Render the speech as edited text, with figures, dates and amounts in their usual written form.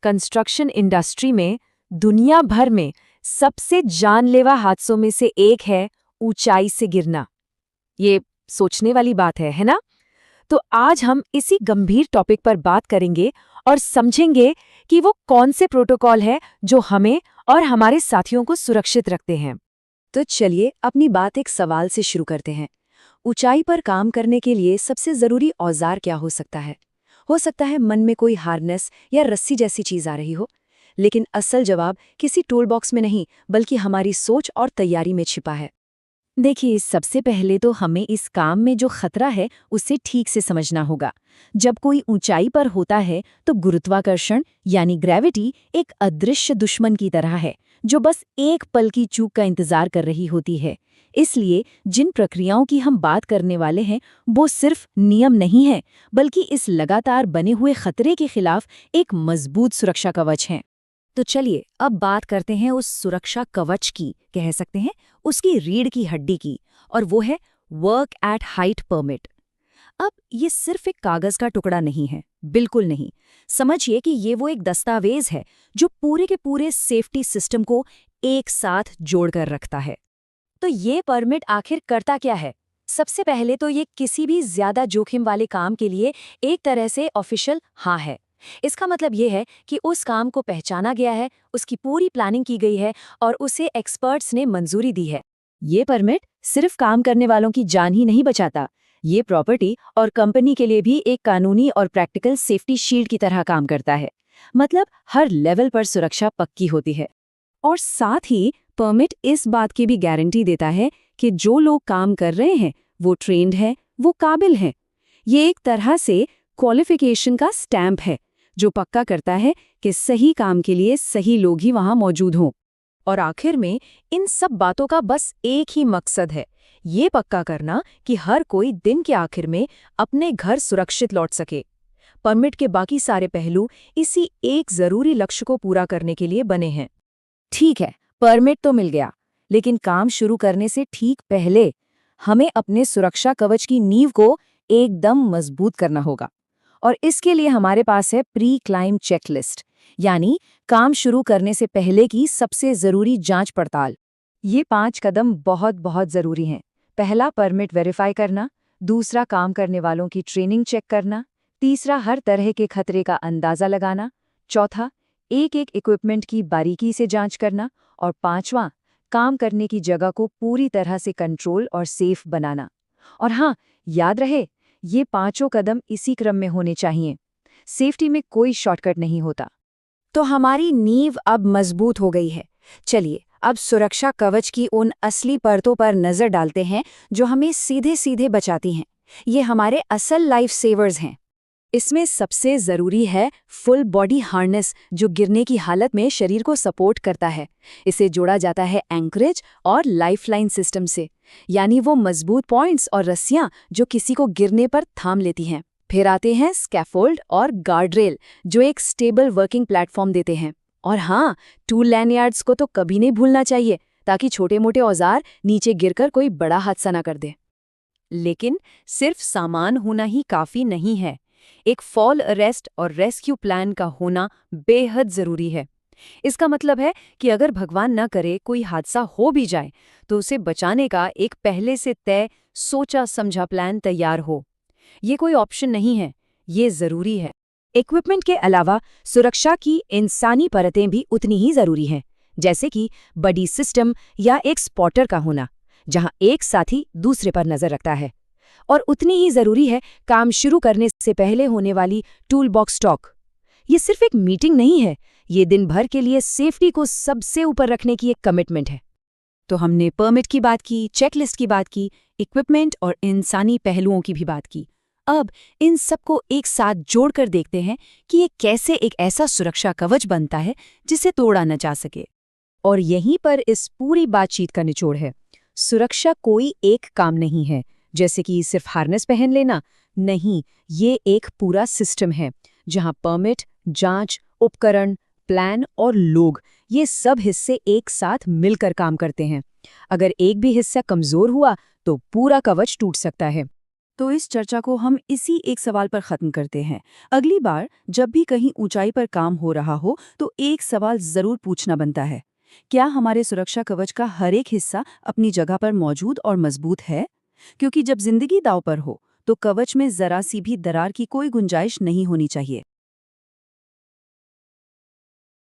Construction industry में दुनिया भर में सबसे जानलेवा हादसों में से एक है ऊंचाई से गिरना। ये सोचने वाली बात है ना? तो आज हम इसी गंभीर टॉपिक पर बात करेंगे और समझेंगे कि वो कौन से प्रोटोकॉल है जो हमें और हमारे साथियों को सुरक्षित रखते हैं। तो चलिए अपनी बात एक सवाल से शुरू करते हैं। ऊंचाई पर काम करने के लिए सबसे जरूरी औजार क्या हो सकता है? हो सकता है मन में कोई हार्नेस या रस्सी जैसी चीज आ रही हो, लेकिन असल जवाब किसी टूल बॉक्स में नहीं बल्कि हमारी सोच और तैयारी में छिपा है। देखिए, सबसे पहले तो हमें इस काम में जो खतरा है उसे ठीक से समझना होगा। जब कोई ऊंचाई पर होता है तो गुरुत्वाकर्षण यानी ग्रेविटी एक अदृश्य दुश्मन की तरह है जो बस एक पल की चूक का इंतजार कर रही होती है। इसलिए जिन प्रक्रियाओं की हम बात करने वाले हैं वो सिर्फ नियम नहीं है, बल्कि इस लगातार बने हुए खतरे के खिलाफ एक मजबूत सुरक्षा कवच है। तो चलिए अब बात करते हैं उस सुरक्षा कवच की, कह सकते हैं उसकी रीढ़ की हड्डी की, और वो है वर्क एट हाइट परमिट। अब ये सिर्फ एक कागज का टुकड़ा नहीं है, बिल्कुल नहीं। समझिए कि ये वो एक दस्तावेज है जो पूरे के पूरे सेफ्टी सिस्टम को एक साथ जोड़कर रखता है। तो ये परमिट आखिर करता क्या है? सबसे पहले तो ये किसी भी ज्यादा जोखिम वाले काम के लिए एक तरह से ऑफिशियल हाँ है। इसका मतलब ये है कि उस काम को पहचाना गया है, उसकी पूरी प्लानिंग की गई है और उसे एक्सपर्ट्स ने मंजूरी दी है। ये परमिट सिर्फ काम करने वालों की जान ही नहीं बचाता, ये प्रॉपर्टी और कंपनी के लिए भी एक कानूनी और प्रैक्टिकल सेफ्टी शील्ड की तरह काम करता है। मतलब हर लेवल पर सुरक्षा पक्की होती है। और साथ ही परमिट इस बात की भी गारंटी देता है कि जो लोग काम कर रहे हैं वो ट्रेंड है, वो काबिल हैं। ये एक तरह से क्वालिफिकेशन का स्टैंप है जो पक्का करता है कि सही काम के लिए सही लोग ही वहां मौजूद हों। और आखिर में इन सब बातों का बस एक ही मकसद है, ये पक्का करना कि हर कोई दिन के आखिर में अपने घर सुरक्षित लौट सके। परमिट के बाकी सारे पहलू इसी एक जरूरी लक्ष्य को पूरा करने के लिए बने हैं। ठीक है, परमिट तो मिल गया, लेकिन काम शुरू करने से ठीक पहले हमें अपने सुरक्षा कवच की नींव को एकदम मजबूत करना होगा। और इसके लिए हमारे पास है प्री क्लाइंब चेकलिस्ट, यानी काम शुरू करने से पहले की सबसे जरूरी जांच पड़ताल। ये 5 कदम बहुत बहुत जरूरी हैं। पहला, परमिट वेरीफाई करना। दूसरा, काम करने वालों की ट्रेनिंग चेक करना। तीसरा, हर तरह के खतरे का अंदाजा लगाना। चौथा, एक एक इक्विपमेंट की बारीकी से जांच करना। और पांचवां, काम करने की जगह को पूरी तरह से कंट्रोल और सेफ बनाना। और हाँ, याद रहे, ये 5 कदम इसी क्रम में होने चाहिए। सेफ्टी में कोई शॉर्टकट नहीं होता। तो हमारी नींव अब मजबूत हो गई है। चलिए अब सुरक्षा कवच की उन असली परतों पर नजर डालते हैं जो हमें सीधे सीधे बचाती हैं। ये हमारे असल लाइफ सेवर्स हैं। इसमें सबसे जरूरी है फुल बॉडी हार्नेस, जो गिरने की हालत में शरीर को सपोर्ट करता है। इसे जोड़ा जाता है एंकरेज और लाइफलाइन सिस्टम से, यानी वो मजबूत पॉइंट्स और रस्सियां जो किसी को गिरने पर थाम लेती हैं। फिर आते हैं स्कैफोल्ड और गार्डरेल, जो एक स्टेबल वर्किंग प्लेटफॉर्म देते हैं। और हाँ, टूल लैंडयार्ड्स को तो कभी नहीं भूलना चाहिए, ताकि छोटे मोटे औजार नीचे गिरकर कोई बड़ा हादसा ना कर दे। लेकिन सिर्फ सामान होना ही काफी नहीं है। एक फॉल अरेस्ट और रेस्क्यू प्लान का होना बेहद जरूरी है। इसका मतलब है कि अगर भगवान न करे कोई हादसा हो भी जाए तो उसे बचाने का एक पहले से तय सोचा समझा प्लान तैयार हो। ये कोई ऑप्शन नहीं है, ये जरूरी है। इक्विपमेंट के अलावा सुरक्षा की इंसानी परतें भी उतनी ही जरूरी हैं, जैसे कि बडी सिस्टम या एक स्पॉटर का होना, जहां एक साथी दूसरे पर नजर रखता है। और उतनी ही जरूरी है काम शुरू करने से पहले होने वाली टूल बॉक्स टॉक। ये सिर्फ एक मीटिंग नहीं है, ये दिन भर के लिए सेफ्टी को सबसे ऊपर रखने की एक कमिटमेंट है। तो हमने परमिट की बात की, चेकलिस्ट की बात की, इक्विपमेंट और इंसानी पहलुओं की भी बात की। अब इन सबको एक साथ जोड़कर देखते हैं कि ये कैसे एक ऐसा सुरक्षा कवच बनता है जिसे तोड़ा न जा सके। और यहीं पर इस पूरी बातचीत का निचोड़ है। सुरक्षा कोई एक काम नहीं है, जैसे कि सिर्फ हार्नेस पहन लेना। नहीं, ये एक पूरा सिस्टम है जहां परमिट, जांच, उपकरण, प्लान और लोग, ये सब हिस्से एक साथ मिलकर काम करते हैं। अगर एक भी हिस्सा कमजोर हुआ तो पूरा कवच टूट सकता है। तो इस चर्चा को हम इसी एक सवाल पर खत्म करते हैं। अगली बार जब भी कहीं ऊंचाई पर काम हो रहा हो तो एक सवाल जरूर पूछना बनता है, क्या हमारे सुरक्षा कवच का हर एक हिस्सा अपनी जगह पर मौजूद और मजबूत है? क्योंकि जब जिंदगी दांव पर हो तो कवच में जरा सी भी दरार की कोई गुंजाइश नहीं होनी चाहिए।